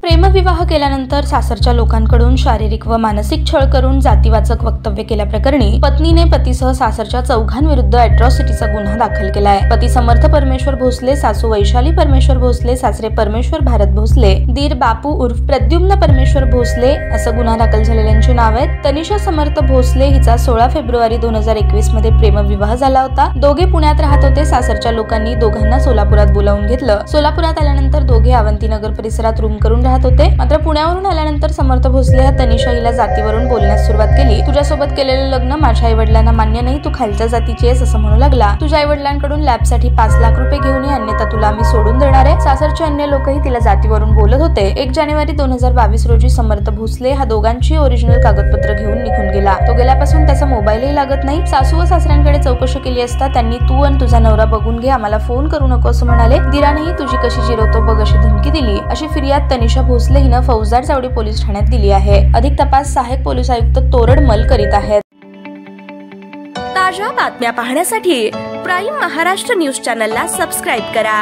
प्रेमविवाह केल्यानंतर सासरच्या लोकांकडून शारीरिक व मानसिक छळ करून जातीवाचक वक्तव्य केल्याप्रकरणी पत्नीने पतीसह सासरच्या चौघांविरुद्ध अॅट्रॉसिटीचा गुन्हा दाखल केलाय। पती समर्थ परमेश्वर भोसले, सासू वैशाली परमेश्वर भोसले, सासरे परमेश्वर भारत भोसले, दीर बापू उर्फ प्रद्युम्न परमेश्वर भोसले असं गुन्हा दाखल झालेल्यांची नाव आहेत। तनिषा समर्थ भोसले हिचा 16 फेब्रुवारी 2021 मध्ये प्रेमविवाह झाला होता। दोघे पुण्यात राहत होते। सासरच्या लोकांनी दोघांना सोलापुरात बोलावून घेतलं। सोलापुरात आल्यानंतर दोघे अवंतीनगर परिसरात रूम करून राहत होते। मात्र पुण्यावरून आल्यानंतर समर्थ भोसले हा तनिषा हिला जातीवरून बोलण्यास सुरुवात केली। तुझ्यासोबत केलेलं लग्न माझ्या आईवडिलांना मान्य नाही, तू खालच्या जातीची आहेस असं म्हणू लागला। तुझ्या आईवडिलांकडून लॅबसाठी 5 लाख रुपये घेऊन ये, अन्यथा तुला आम्ही सोडून देणार आहे। सासरचे अन्य लोकही तिला जातीवरून बोलत होते। 1 जानेवारी 2022 रोजी समर्थ भोसले हा दोघांची ओरिजिनल कागदपत्र घेऊन निघून गेला। तो गेल्यापासून त्याचा मोबाईलही लागत नाही। सासू व सासऱ्यांकडे चौकशी केली असता त्यांनी तू आणि तुझा नवरा बघून घे, आम्हाला फोन करू नको असं म्हणाले। दिरानेही तुझी कशी जिरवतो बघ अशी धमकी दिली। अशी फिर्याद तनिषा भोसले हिनं फौजदार चावडी पोलीस ठाण्यात दिली आहे। अधिक तपास सहाय्यक पोलीस आयुक्त तोरडमल करीत आहेत। ताज्या बातम्या पाहण्यासाठी प्राईम महाराष्ट्र न्यूज चॅनलला सबस्क्राईब करा।